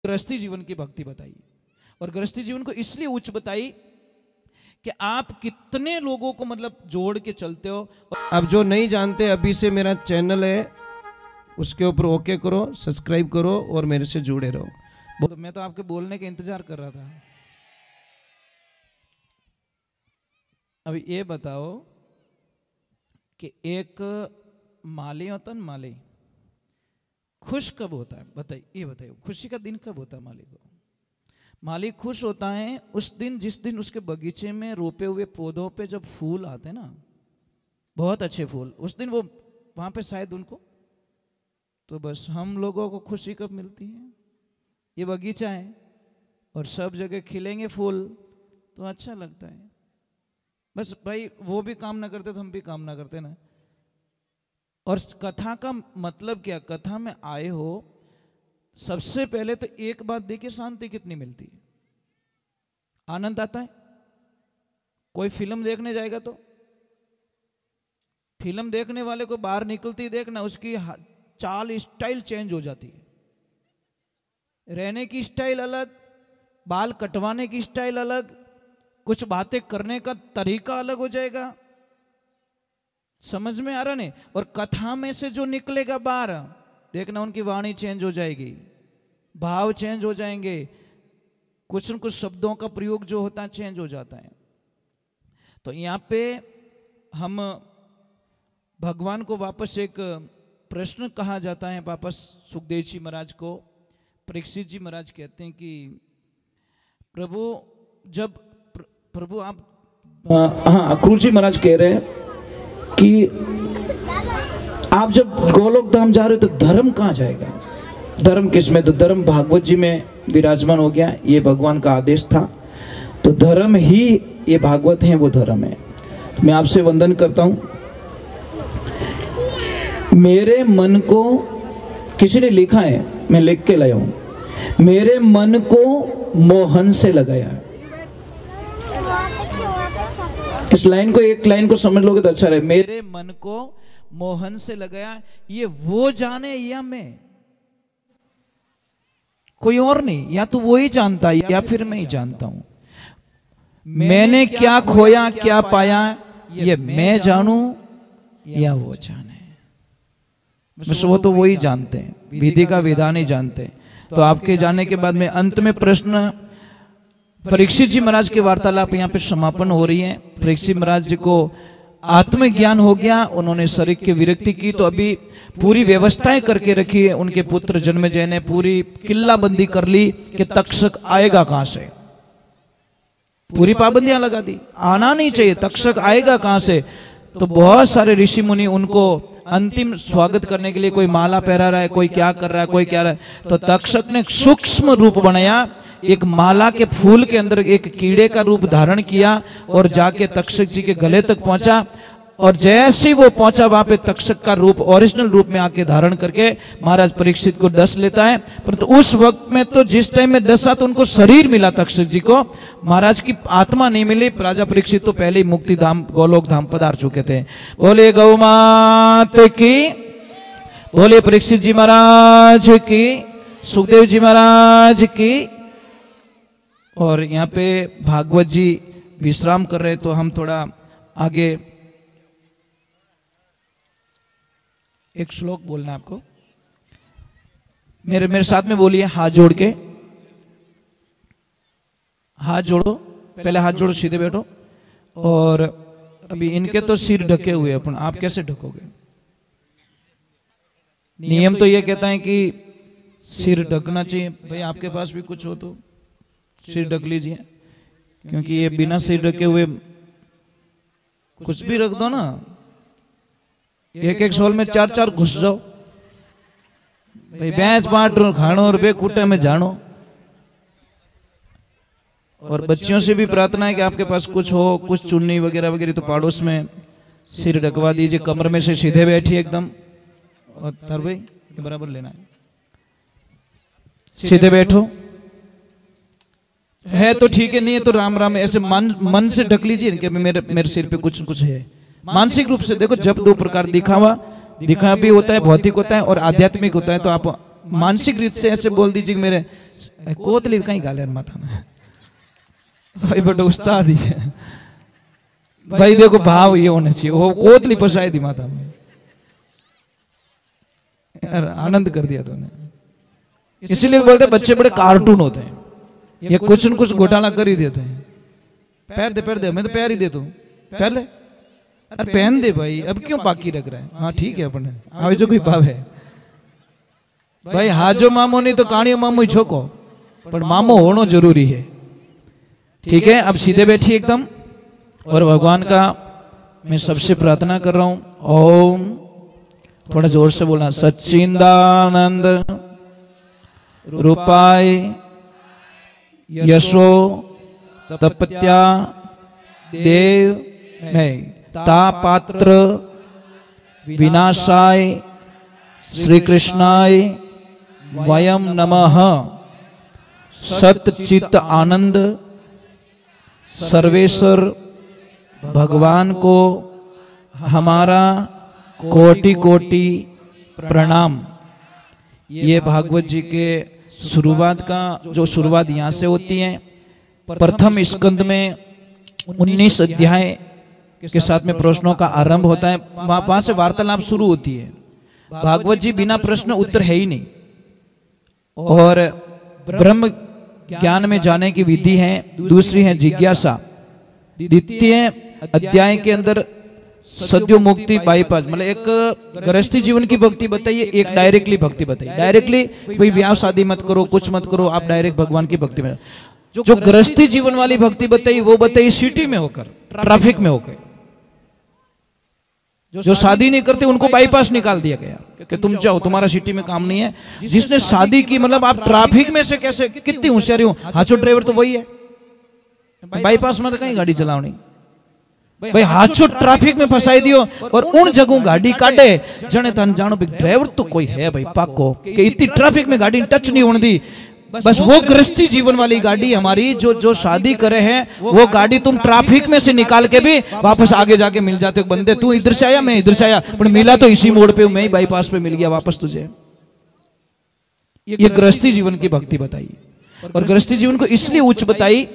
गृहस्थी जीवन की भक्ति बताई, और गृहस्थी जीवन को इसलिए उच्च बताई कि आप कितने लोगों को मतलब जोड़ के चलते हो। अब जो नहीं जानते, अभी से मेरा चैनल है उसके ऊपर ओके करो, सब्सक्राइब करो और मेरे से जुड़े रहो। तो मैं तो आपके बोलने का इंतजार कर रहा था। अभी ये बताओ कि एक माली होता है ना, माली खुश कब होता है? बताइए, ये बताइए, खुशी का दिन कब होता है माली को? माली खुश होता है उस दिन जिस दिन उसके बगीचे में रोपे हुए पौधों पे जब फूल आते हैं ना, बहुत अच्छे फूल, उस दिन वो वहां पे शायद उनको। तो बस हम लोगों को खुशी कब मिलती है? ये बगीचा है और सब जगह खिलेंगे फूल तो अच्छा लगता है। बस भाई वो भी काम ना करते तो हम भी काम ना करते ना। और कथा का मतलब क्या? कथा में आए हो, सबसे पहले तो एक बात देखिए, शांति कितनी मिलती है, आनंद आता है। कोई फिल्म देखने जाएगा तो फिल्म देखने वाले को बाहर निकलती देखना, उसकी चाल स्टाइल चेंज हो जाती है, रहने की स्टाइल अलग, बाल कटवाने की स्टाइल अलग, कुछ बातें करने का तरीका अलग हो जाएगा। समझ में आ रहा नहीं? और कथा में से जो निकलेगा बाहर, देखना उनकी वाणी चेंज हो जाएगी, भाव चेंज हो जाएंगे, कुछ न कुछ शब्दों का प्रयोग जो होता है चेंज हो जाता है। तो यहाँ पे हम भगवान को वापस एक प्रश्न कहा जाता है, वापस सुखदेव जी महाराज को परीक्षित जी महाराज कहते हैं कि प्रभु जब प्रभु आप अक्रूर जी महाराज कह रहे हैं कि आप जब गोलोक धाम जा रहे हो तो धर्म कहाँ जाएगा? धर्म किसमें? तो धर्म भागवत जी में विराजमान हो गया, ये भगवान का आदेश था। तो धर्म ही ये भागवत है, वो धर्म है। मैं आपसे वंदन करता हूं। मेरे मन को किसी ने लिखा है, मैं लिख के लाया हूं, मेरे मन को मोहन से लगाया। इस लाइन को, एक लाइन को समझ लोगे तो अच्छा रहे। मेरे मन को मोहन से लगाया, ये वो जाने या मैं, कोई और नहीं। या तो वो ही जानता है या फिर मैं ही जानता हूं। मैंने क्या खोया क्या पाया, ये मैं जानूं या वो जाने, बस वो तो वो ही जानते हैं, विधि का विधान ही जानते हैं। तो आपके जाने के बाद में अंत में प्रश्न, परीक्षित जी महाराज के वार्तालाप यहाँ पे समापन हो रही है। परीक्षित महाराज जी को आत्मज्ञान हो गया, उन्होंने शरीर की विरक्ति की, तो अभी पूरी व्यवस्थाएं करके रखी है। उनके पुत्र जन्मेजय ने पूरी किल्ला बंदी कर ली कि तक्षक आएगा कहां से, पूरी पाबंदियां लगा दी, आना नहीं चाहिए, तक्षक आएगा कहां से। तो बहुत सारे ऋषि मुनि उनको अंतिम स्वागत करने के लिए, कोई माला पहरा रहा है, कोई क्या कर रहा है, कोई क्या रहा है। तो तक्षक ने सूक्ष्म रूप बनाया, एक माला के फूल के अंदर एक कीड़े का रूप धारण किया और जाके तक्षक जी के गले तक पहुंचा। और जैसे ही वो पहुंचा, वहां पे तक्षक का रूप ओरिजिनल रूप में आके धारण करके महाराज परीक्षित को डस लेता है। परंतु उस वक्त में तो जिस टाइम में डसा तो उनको शरीर मिला तक्षक जी को, महाराज की आत्मा नहीं मिली। राजा परीक्षित तो पहले ही मुक्ति धाम गोलोक धाम पधार चुके थे। बोले गौ मात की, बोले परीक्षित जी महाराज की, सुखदेव जी महाराज की। और यहाँ पे भागवत जी विश्राम कर रहे, तो हम थोड़ा आगे एक श्लोक बोलना है आपको। मेरे साथ में बोलिए, हाथ जोड़ के, हाथ जोड़ो, पहले हाथ जोड़ो, सीधे बैठो। और अभी इनके तो सिर ढके हुए, अपन आप कैसे ढकोगे? नियम तो ये कहता है कि सिर ढकना चाहिए। भाई आपके पास भी कुछ हो तो सिर ढक लीजिए, क्योंकि ये बिना सिर ढके हुए कुछ भी रख दो ना, एक एक सोल में चार चार घुस जाओ। भाई भैंस बांट खानो और बे कूटे में जानो। और बच्चियों से भी प्रार्थना है कि आपके पास कुछ हो, कुछ चुन्नी वगैरह वगैरह, तो पड़ोस में सिर ढकवा दीजिए, कमर में से सीधे बैठिए एकदम। और तर भाई बराबर लेना है, सीधे बैठो। है तो ठीक है, नहीं है तो राम राम ऐसे मन से ढक लीजिए कि मेरे सिर पे कुछ कुछ है। मानसिक रूप से देखो, जब दो प्रकार दिखावा भी होता है, भौतिक होता है और आध्यात्मिक होता है। तो आप मानसिक रीत से ऐसे बोल दीजिए कि मेरे कोतली कहीं गाले माथा में भाई बट उस्ताद ही है भाई। देखो भाव ये होना चाहिए, वो कोतली फंसाई थी माथा में यार, आनंद कर दिया तूने। इसीलिए बोलते बच्चे बड़े कार्टून होते हैं, ये कुछ न कुछ घोटाला कर ही देते हैं। पैर दे, मैं तो पैर ही दे दूं, पैर ले, अरे पहन दे भाई, अब क्यों बाकी रख रहा है। हाँ ठीक है अपने आवे जो कोई भाव है भाई, हाजो मामो नहीं तो काणियो मामो ही छोको, पर मामो होना जरूरी है। ठीक है, अब सीधे बैठिए एकदम, और भगवान का मैं सबसे प्रार्थना कर रहा हूं, ओम, थोड़ा जोर से बोलना, सच्चिदानंद रूपाय यशो तपत्या देव में ता पात्र विनाशाय श्री कृष्णाय वयम नमः। सतचित आनंद सर्वेश्वर भगवान को हमारा कोटि कोटि प्रणाम। ये भागवत जी के शुरुआत का जो शुरुआत यहाँ से होती है, प्रथम स्कंद में 19 अध्याय के साथ में प्रश्नों का आरंभ होता है, वहां से वार्तालाप शुरू होती है। भागवत जी बिना प्रश्न उत्तर है ही नहीं, और ब्रह्म ज्ञान में जाने की विधि है, दूसरी है जिज्ञासा। द्वितीय अध्याय के अंदर सद्यो मुक्ति बाईपास, मतलब एक गृहस्थी जीवन की भक्ति बताइए, एक डायरेक्टली भक्ति बताइए। डायरेक्टली भाई ब्याह शादी मत करो, कुछ मत करो, आप डायरेक्ट भगवान की भक्ति में। जो गृहस्थी जीवन वाली भक्ति बताइए वो बताइए सिटी में होकर, ट्रैफिक में होकर। जो शादी नहीं करते उनको बाईपास निकाल दिया गया कि तुम जाओ, तुम्हारा सिटी में काम नहीं है। जिसने शादी की, मतलब आप ट्रैफिक में से कैसे, कितनी होशियारी हो। हाथों ड्राइवर तो वही है, बाईपास में तो कहीं गाड़ी चलावनी भाई, हाथों ट्रैफिक में फंसाई दियो, और उन जगहों गाड़ी काटे जने तन जानो भाई ड्राइवर तो कोई है भाई पाको, कि इतनी ट्रैफिक में गाड़ी टच नहीं होने दी। बस वो गृहस्थी जीवन वाली गाड़ी हमारी, जो शादी करे हैं, वो गाड़ी तुम ट्रैफिक में से निकाल के भी वापस आगे जाके मिल जाते हो। बंदे तू इधर से आया, मैं इधर से आया, पर मिला तो इसी मोड़ पे, मैं ही बाईपास पे मिल गया वापस तुझे। ये गृहस्थी जीवन की भक्ति बताई, और गृहस्थी जीवन को इसलिए उच्च बताई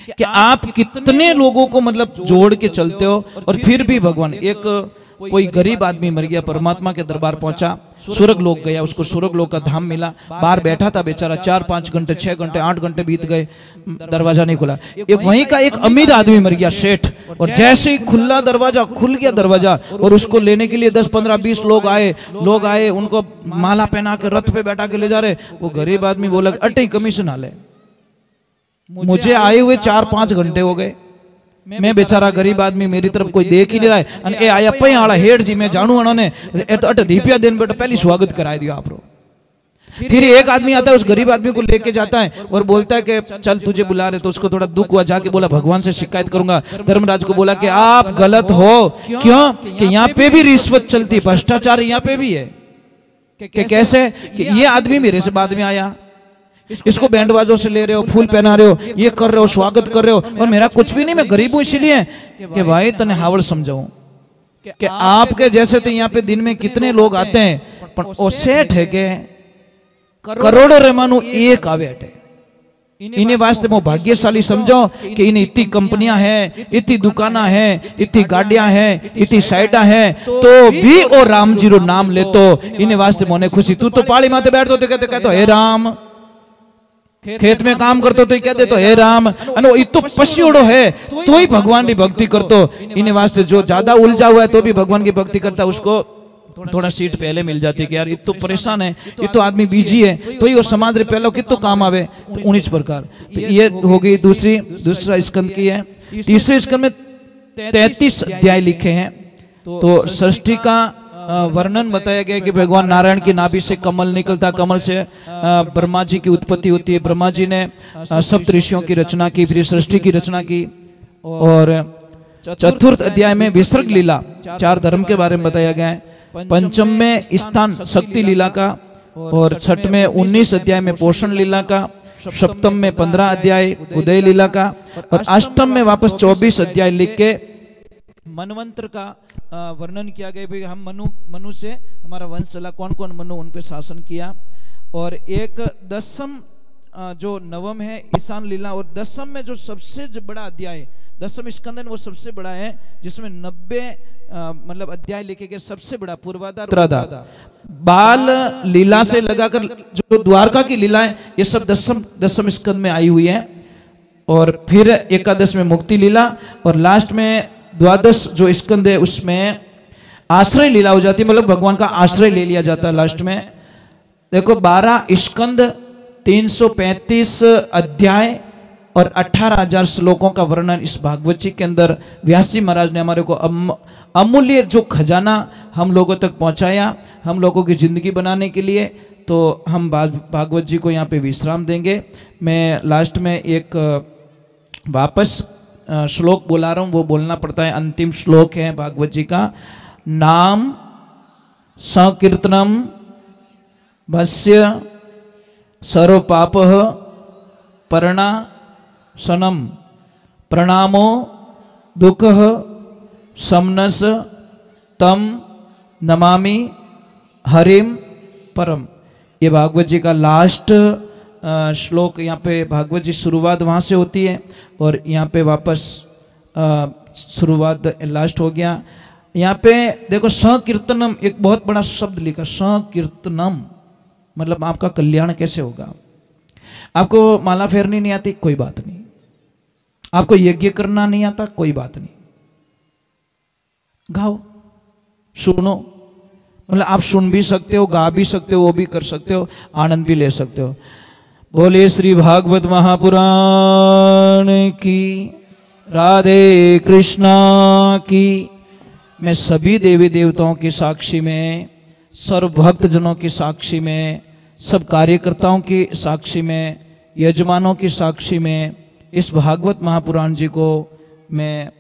कि आप कितने लोगों को मतलब जोड़ के चलते हो, और फिर भी भगवान, एक कोई गरीब आदमी मर गया, परमात्मा के दरबार पहुंचा, स्वर्ग लोक गया, उसको स्वर्ग लोक का धाम मिला, बाहर बैठा था बेचारा, 4-5 घंटे 6 घंटे 8 घंटे बीत गए, दरवाजा नहीं खुला। एक वहीं का एक अमीर आदमी मर गया, सेठ, और जैसे ही खुला दरवाजा, खुल गया दरवाजा, और उसको लेने के लिए 10-15-20 लोग आए, उनको माला पहना के रथ पे बैठा के ले जा रहे। वो गरीब आदमी बोला अटे कमीशन हाले, मुझे आए हुए 4-5 घंटे हो गए, मैं बेचारा गरीब आदमी, मेरी तरफ कोई देख ही नहीं रहा है। अन ए आया पई आला हेड जी, मैं जानू उन्होंने तो 8 रुपया दिन बेटा पहले स्वागत कराए दिया आप। फिर एक आदमी आता है, उस गरीब आदमी को लेके जाता है और बोलता है कि चल तुझे बुला रहे। तो उसको थोड़ा दुख हुआ, जाके बोला भगवान से शिकायत करूंगा। धर्मराज को बोला कि आप गलत हो, क्यों कि यहाँ पे भी रिश्वत चलती, भ्रष्टाचार यहाँ पे भी है। कि कैसे कि ये आदमी मेरे से बाद में आया, इसको बैंड बाजों से ले रहे हो, फूल पहना रहे हो, ये कर रहे हो, स्वागत कर रहे हो, और मेरा कुछ भी नहीं, मैं गरीब हूं। इसलिए कि भाई तने हावड़ समझाऊं कि आपके जैसे तो यहाँ पे दिन में कितने लोग आते हैं, पर ओ सेठ है के करोड़ों रेमानु एक आवे हटे। इन्हें वास्ते वो भाग्यशाली समझो कि इन्हें इतनी कंपनियां हैं, इतनी दुकाना हैं, इतनी गाड़ियां हैं, इतनी साइटा हैं, तो भी ओ राम जी रो नाम ले तो इन्हें वास्ते मोने खुशी। तू तो पाली माते बैठतो तो कहते हे राम, खेत में काम करतो तो कहते तो हे राम, अनो इतो पश्योड़ो है तो ही भगवान की भक्ति करतो। इन्हें वास्ते जो ज्यादा उलझा हुआ है तो भी भगवान की भक्ति करता, उसको थोड़ा सीट पहले मिल जाती है कि यार इतो परेशान है, इतो आदमी बिजी है, तो ही वो समाज रे पहले कितो काम आवे। तो 19 प्रकार, तो ये हो गई दूसरा स्कंद की है। तीसरे स्कंद में 33 अध्याय लिखे हैं। तो सृष्टि का वर्णन बताया गया कि भगवान नारायण की नाभि से कमल निकलता, कमल से ब्रह्मा जी की उत्पत्ति होती है, ब्रह्मा जी ने सप्त ऋषियों की रचना की, फिर सृष्टि की रचना की। और चतुर्थ अध्याय में विसर्ग लीला, 4 धर्म के बारे में बताया गया है। पंचम में स्थान शक्ति लीला का, और छठ में 19 अध्याय में पोषण लीला का, सप्तम में 15 अध्याय उदय लीला का, और अष्टम में वापस 24 अध्याय लिख के मनवंतर का वर्णन किया गया। भाई हम मनु से हमारा वंश चला, कौन कौन मनु, उन पे शासन किया। और एक 10 जो नवम है ईशान लीला, और दसम में जो सबसे बड़ा अध्याय, दसम स्कंद वो सबसे बड़ा है, जिसमें 90 मतलब अध्याय लिखे गए, सबसे बड़ा पूर्वाधार उत्तराधार। बाल लीला से लगाकर जो द्वारका की लीला है, ये सब दसम स्कंद में आई हुई है। और फिर एकादश में मुक्ति लीला, और लास्ट में द्वादश जो स्कंद है उसमें आश्रय लीला हो जाती है, मतलब भगवान का आश्रय ले लिया जाता है लास्ट में। देखो 12 स्कंद, 335 अध्याय और 18,000 श्लोकों का वर्णन इस भागवत जी के अंदर व्यास जी महाराज ने हमारे को अमूल्य जो खजाना हम लोगों तक पहुंचाया, हम लोगों की जिंदगी बनाने के लिए। तो हम भागवत जी को यहाँ पे विश्राम देंगे। मैं लास्ट में एक वापस श्लोक बोला रहा हूँ, वो बोलना पड़ता है। अंतिम श्लोक है भागवत जी का, नाम संकीर्तनम भस्य सर्व पाप परणाशनम प्रणामो दुख समनस तम नमामि हरिम परम। ये भागवत जी का लास्ट श्लोक। यहाँ पे भागवत जी शुरुआत वहाँ से होती है और यहाँ पे वापस शुरुआत लास्ट हो गया। यहाँ पे देखो संकीर्तनम, एक बहुत बड़ा शब्द लिखा, संकीर्तनम मतलब आपका कल्याण कैसे होगा। आपको माला फेरनी नहीं आती, कोई बात नहीं। आपको यज्ञ करना नहीं आता, कोई बात नहीं, गाओ, सुनो। मतलब आप सुन भी सकते हो, गा भी सकते हो, वो भी कर सकते हो, आनंद भी ले सकते हो। बोले श्री भागवत महापुराण की, राधे कृष्णा की। मैं सभी देवी देवताओं की साक्षी में, सर्व भक्त जनों की साक्षी में, सब कार्यकर्ताओं की साक्षी में, यजमानों की साक्षी में, इस भागवत महापुराण जी को मैं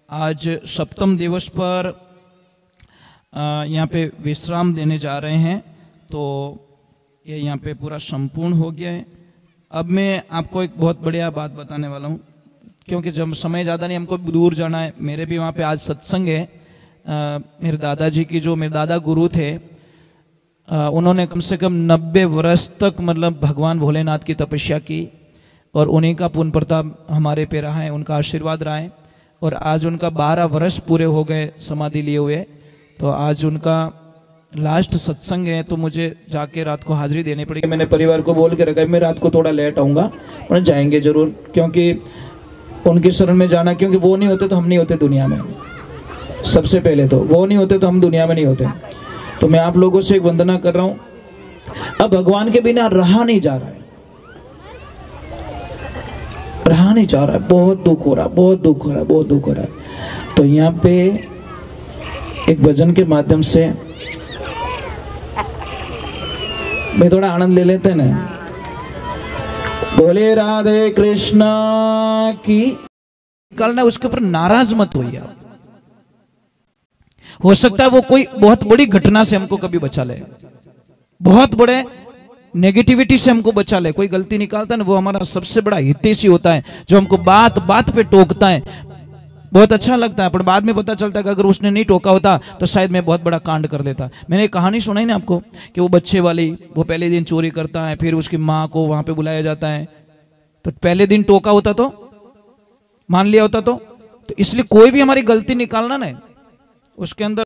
आज सप्तम दिवस पर यहाँ पे विश्राम देने जा रहे हैं। तो ये यहाँ पे पूरा संपूर्ण हो गया है। अब मैं आपको एक बहुत बढ़िया बात बताने वाला हूँ, क्योंकि जब समय ज़्यादा नहीं, हमको दूर जाना है। मेरे भी वहाँ पे आज सत्संग है। मेरे दादाजी की, जो मेरे दादा गुरु थे, उन्होंने कम से कम 90 वर्ष तक मतलब भगवान भोलेनाथ की तपस्या की, और उन्हीं का पुण्य प्रताप हमारे पे रहा है, उनका आशीर्वाद रहा है। और आज उनका 12 वर्ष पूरे हो गए समाधि लिए हुए। तो आज उनका लास्ट सत्संग है, तो मुझे जाके रात को हाजिरी देनी पड़ेगी। मैंने परिवार को बोल के रखा है, मैं रात को थोड़ा लेट आऊँगा, पर जाएंगे जरूर, क्योंकि उनकी शरण में जाना, क्योंकि वो नहीं होते तो हम नहीं होते दुनिया में। सबसे पहले तो वो नहीं होते तो हम दुनिया में नहीं होते। तो मैं आप लोगों से एक वंदना कर रहा हूँ। अब भगवान के बिना रहा नहीं जा रहा है, रहा नहीं जा रहा है, बहुत दुख हो रहा है, बहुत दुख हो रहा है, बहुत दुख हो रहा है। तो यहाँ पे एक भजन के माध्यम से भाई थोड़ा आनंद ले लेते हैं ना। बोले राधे कृष्णा की। निकालना, उसके ऊपर नाराज मत होइए। हो सकता है वो कोई बहुत बड़ी घटना से हमको कभी बचा ले, बहुत बड़े नेगेटिविटी से हमको बचा ले। कोई गलती निकालता है ना, वो हमारा सबसे बड़ा हितैषी होता है, जो हमको बात बात पे टोकता है। बहुत अच्छा लगता है, पर बाद में पता चलता है कि अगर उसने नहीं टोका होता तो शायद मैं बहुत बड़ा कांड कर देता। मैंने एक कहानी सुनाई ना आपको कि वो बच्चे वाली, वो पहले दिन चोरी करता है, फिर उसकी माँ को वहां पे बुलाया जाता है। तो पहले दिन टोका होता तो मान लिया होता तो इसलिए कोई भी हमारी गलती निकालना ना, उसके अंदर